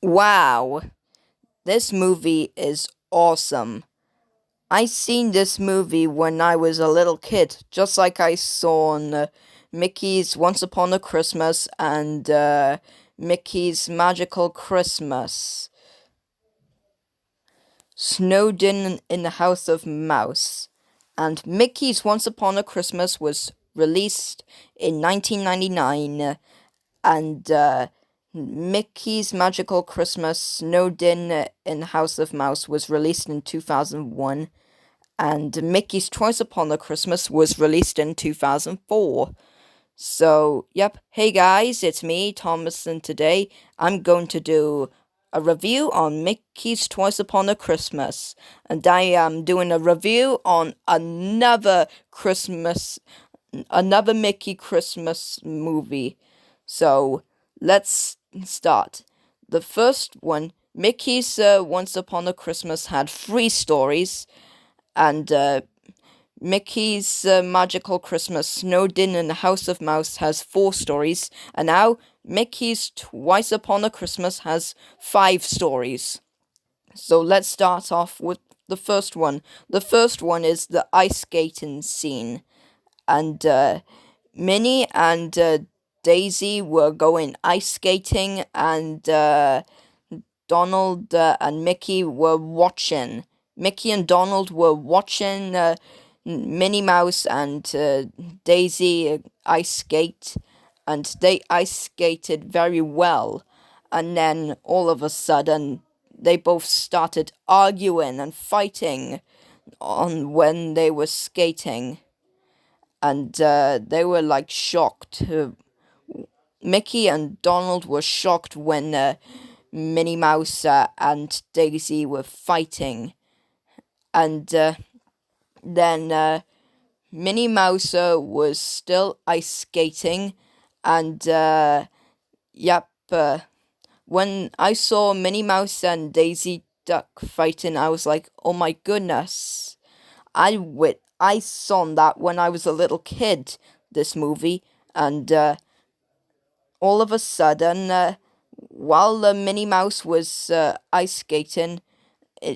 Wow, this movie is awesome. I seen this movie when I was a little kid, just like I saw on Mickey's Once Upon a Christmas and Mickey's Magical Christmas. Snowed in the House of Mouse. And Mickey's Once Upon a Christmas was released in 1999, and Mickey's Magical Christmas Snowed in House of Mouse was released in 2001, and Mickey's Twice Upon a Christmas was released in 2004. So, yep. Hey guys, it's me, Thomas, and today I'm going to do a review on Mickey's Twice Upon a Christmas. And I am doing a review on another Mickey Christmas movie. So, let's start. The first one, Mickey's Once Upon a Christmas, had three stories, and Mickey's Magical Christmas Snowed in the House of Mouse has four stories, and now Mickey's Twice Upon a Christmas has five stories. So let's start off with the first one. The first one is the ice skating scene, and Minnie and Daisy were going ice skating, and Donald and Mickey were watching. Mickey and Donald were watching Minnie Mouse and Daisy ice skate, and they ice skated very well. And then all of a sudden, they both started arguing and fighting on when they were skating, and they were like shocked. Mickey and Donald were shocked when Minnie Mouse and Daisy were fighting, and then Minnie Mouse was still ice skating, and yep, when I saw Minnie Mouse and Daisy Duck fighting, I was like, oh my goodness, I saw that when I was a little kid, this movie, and all of a sudden, while Minnie Mouse was ice skating,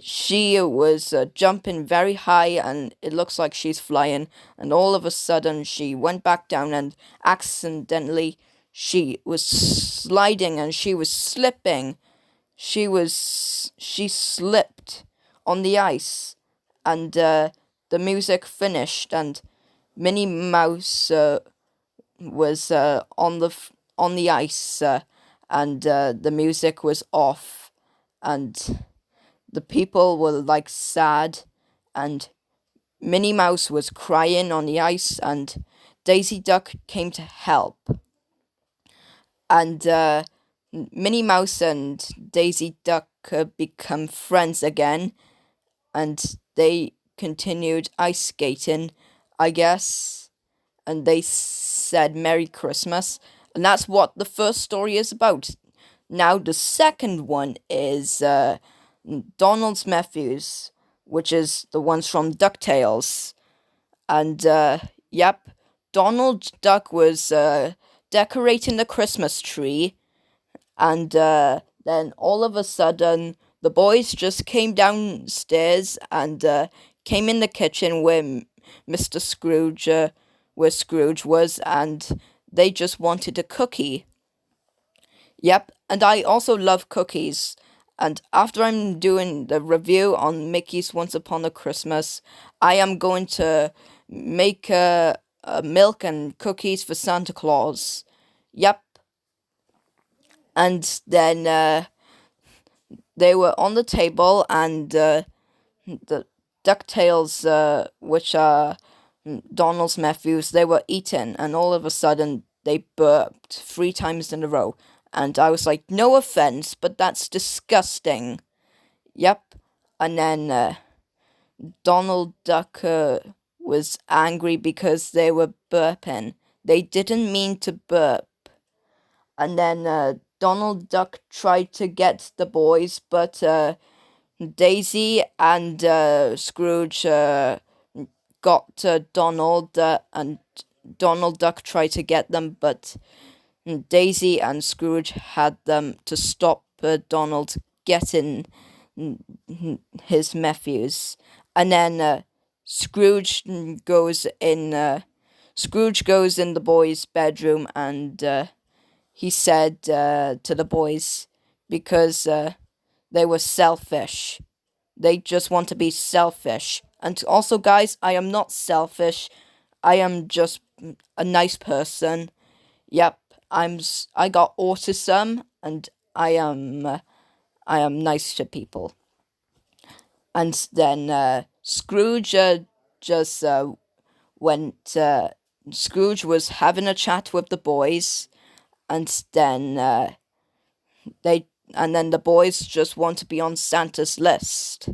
she was jumping very high, and it looks like she's flying, and all of a sudden she went back down, and accidentally she was sliding and she was slipping. She slipped on the ice, and the music finished, and Minnie Mouse was on the ice, and the music was off, and the people were like sad, and Minnie Mouse was crying on the ice, and Daisy Duck came to help. And Minnie Mouse and Daisy Duck become friends again, and they continued ice skating, I guess, and they said Merry Christmas, and that's what the first story is about. Now, the second one is Donald's Nephews, which is the ones from DuckTales. And, yep, Donald Duck was decorating the Christmas tree, and then all of a sudden, the boys just came downstairs and came in the kitchen where Mr. Scrooge, where Scrooge was, and they just wanted a cookie. Yep, and I also love cookies. And after I'm doing the review on Mickey's Once Upon a Christmas, I am going to make milk and cookies for Santa Claus. Yep, and then they were on the table, and the DuckTales, which are Donald's nephews, they were eating, and all of a sudden they burped 3 times in a row. And I was like, no offense, but that's disgusting. Yep. And then Donald Duck was angry because they were burping. They didn't mean to burp. And then Donald Duck tried to get the boys, but Daisy and Scrooge got Donald, and Donald Duck tried to get them, but Daisy and Scrooge had them to stop Donald getting his nephews. And then Scrooge goes in. Scrooge goes in the boys' bedroom, and he said to the boys, because they were selfish. They just want to be selfish. And also, guys, I am not selfish. I am just a nice person. Yep, I got autism, and I am nice to people. And then Scrooge just went. Scrooge was having a chat with the boys, and then the boys just want to be on Santa's list.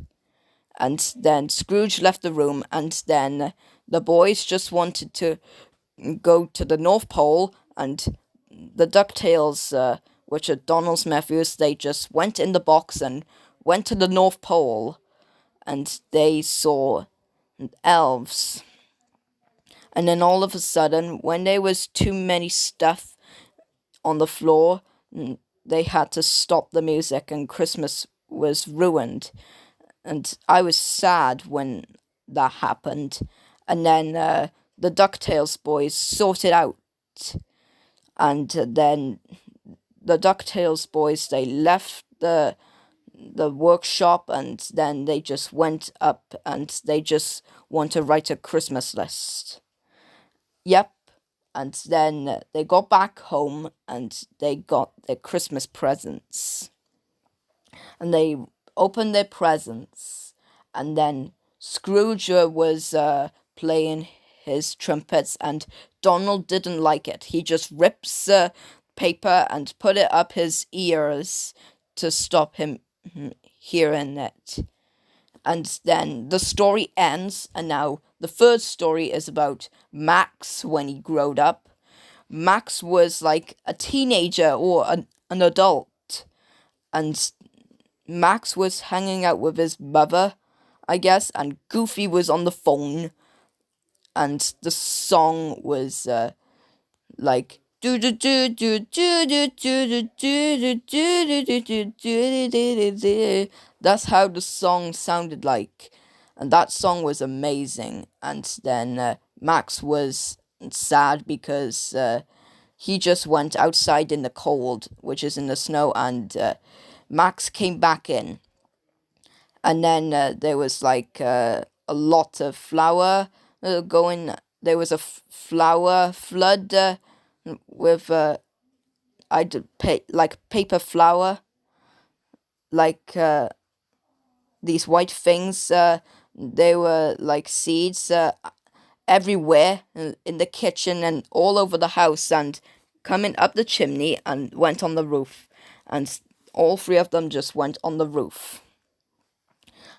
And then Scrooge left the room, and then the boys just wanted to go to the North Pole, and the DuckTales, which are Donald's nephews, they just went in the box and went to the North Pole, and they saw elves. And then all of a sudden, when there was too many stuff on the floor, they had to stop the music, and Christmas was ruined. And I was sad when that happened. And then the DuckTales boys sorted out. And then the DuckTales boys, they left the workshop, and then they just went up and they just want to write a Christmas list. Yep. And then they got back home and they got their Christmas presents. And they opened their presents. And then Scrooge was playing his trumpets, and Donald didn't like it. He just rips paper and put it up his ears to stop him hearing it. And then the story ends, and now the third story is about Max when he growed up. Max was like a teenager or an adult, and Max was hanging out with his mother, I guess, and Goofy was on the phone, and the song was like do do do do do do do do do do do do. That's how the song sounded like, and that song was amazing. And then Max was sad because he just went outside in the cold, which is in the snow, and Max came back in, and then there was like a lot of flour going. There was a flour flood with like paper flour, like these white things. They were like seeds everywhere in the kitchen and all over the house, and coming up the chimney and went on the roof, and all three of them just went on the roof.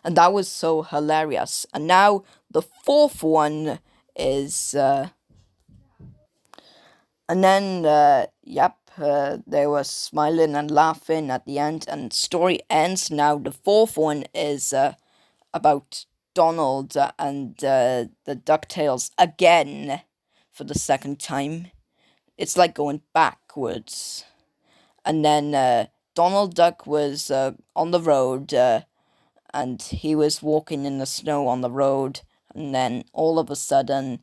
And that was so hilarious. And now the fourth one is and then they were smiling and laughing at the end, and story ends. Now the fourth one is about Donald and the DuckTales again for the second time. It's like going backwards. And then Donald Duck was on the road, and he was walking in the snow on the road, and then all of a sudden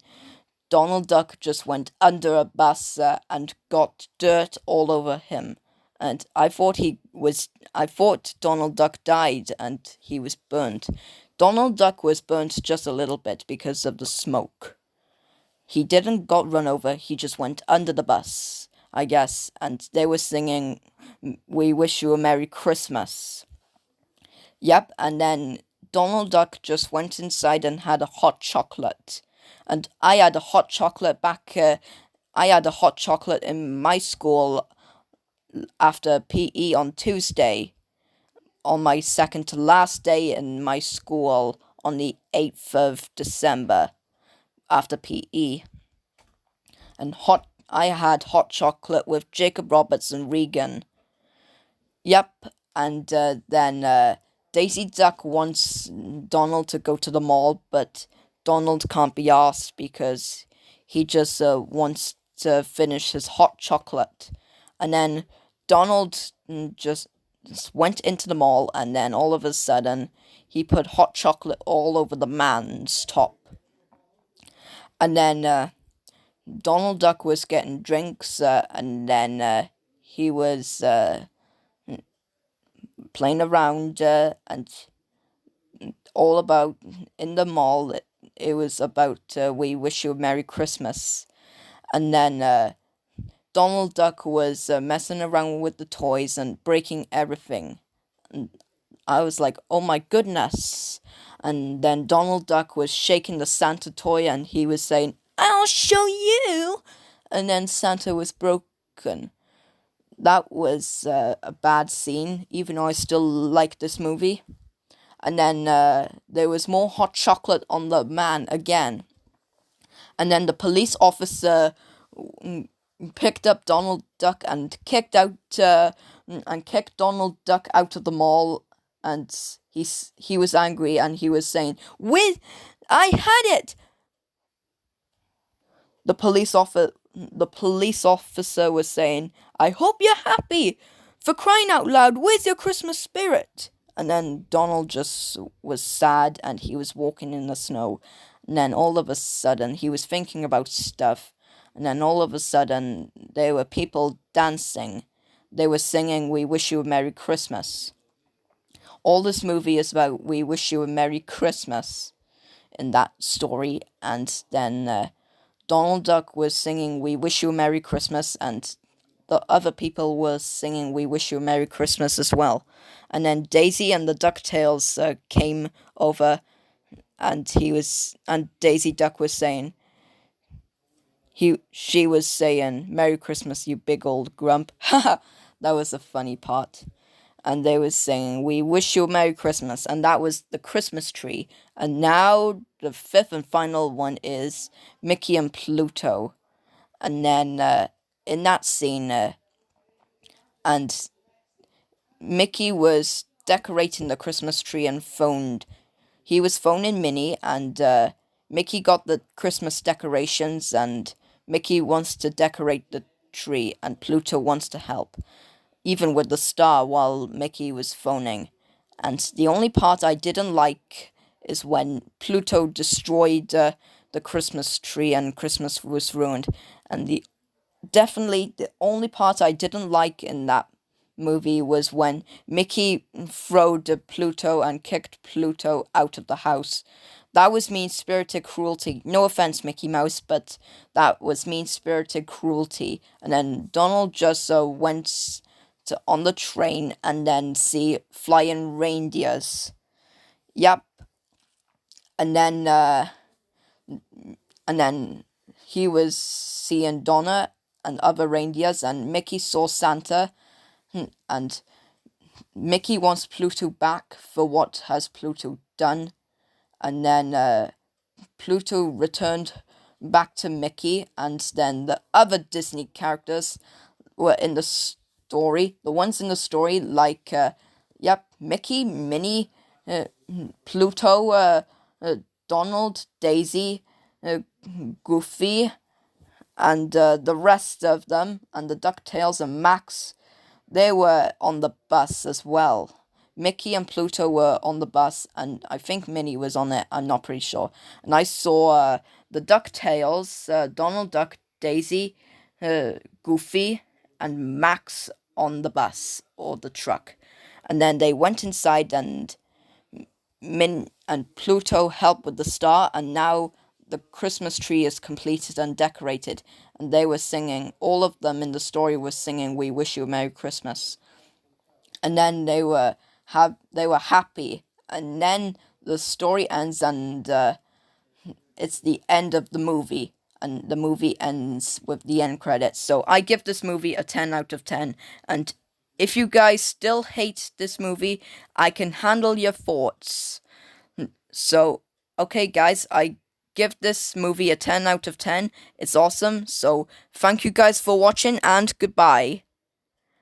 Donald Duck just went under a bus and got dirt all over him. And I thought Donald Duck died and he was burnt. Donald Duck was burnt just a little bit because of the smoke. He didn't got run over, he just went under the bus, I guess. And they were singing, "We wish you a Merry Christmas." Yep, and then Donald Duck just went inside and had a hot chocolate. And I had a hot chocolate I had a hot chocolate in my school after PE on Tuesday, on my second to last day in my school on the 8th of December after PE. And I had hot chocolate with Jacob Roberts and Regan. Yep, and then Daisy Duck wants Donald to go to the mall, but Donald can't be asked because he just wants to finish his hot chocolate. And then Donald just went into the mall, and then all of a sudden, he put hot chocolate all over the man's top. And then Donald Duck was getting drinks, and then he was playing around, and all about in the mall. It was about "We Wish You a Merry Christmas," and then Donald Duck was messing around with the toys and breaking everything. And I was like, "Oh my goodness!" And then Donald Duck was shaking the Santa toy, and he was saying, "I'll show you," and then Santa was broken. That was a bad scene, even though I still like this movie. And then there was more hot chocolate on the man again. And then the police officer picked up Donald Duck and kicked Donald Duck out of the mall. And he was angry, and he was saying, I had it." The police officer was saying, "I hope you're happy. For crying out loud, where's your Christmas spirit?" And then Donald just was sad, and he was walking in the snow. And then all of a sudden, he was thinking about stuff. And then all of a sudden, there were people dancing. They were singing, "We Wish You a Merry Christmas." All this movie is about "We Wish You a Merry Christmas" in that story. And then Donald Duck was singing "We Wish You a Merry Christmas," and the other people were singing "We Wish You a Merry Christmas" as well. And then Daisy and the DuckTales came over, and Daisy Duck was saying, she was saying, "Merry Christmas, you big old grump." Haha, that was a funny part. And they was saying, "We wish you a Merry Christmas," and that was the Christmas tree. And now the fifth and final one is Mickey and Pluto. And then in that scene, and Mickey was decorating the Christmas tree and he was phoning Minnie, and Mickey got the Christmas decorations, and Mickey wants to decorate the tree, and Pluto wants to help, even with the star, while Mickey was phoning. And the only part I didn't like is when Pluto destroyed the Christmas tree and Christmas was ruined. And definitely the only part I didn't like in that movie was when Mickey throwed Pluto and kicked Pluto out of the house. That was mean-spirited cruelty. No offense, Mickey Mouse, but that was mean-spirited cruelty. And then Donald just went on the train and then see flying reindeers. Yep. And then he was seeing Donna and other reindeers, and Mickey saw Santa, and Mickey wants Pluto back for what has Pluto done. And then Pluto returned back to Mickey, and then the other Disney characters were in the story. The ones in the story, like, Mickey, Minnie, Pluto, Donald, Daisy, Goofy, and the rest of them, and the DuckTales and Max, they were on the bus as well. Mickey and Pluto were on the bus, and I think Minnie was on it. I'm not pretty sure. And I saw the DuckTales, Donald Duck, Daisy, Goofy, and Max on the bus or the truck. And then they went inside, and Min and Pluto helped with the star, and now the Christmas tree is completed and decorated. And they were singing, all of them in the story were singing "We Wish You a Merry Christmas." And then they were happy. And then the story ends, and it's the end of the movie. And the movie ends with the end credits. So I give this movie a 10 out of 10. And if you guys still hate this movie, I can handle your thoughts. So, okay guys, I give this movie a 10 out of 10. It's awesome. So, thank you guys for watching, and goodbye.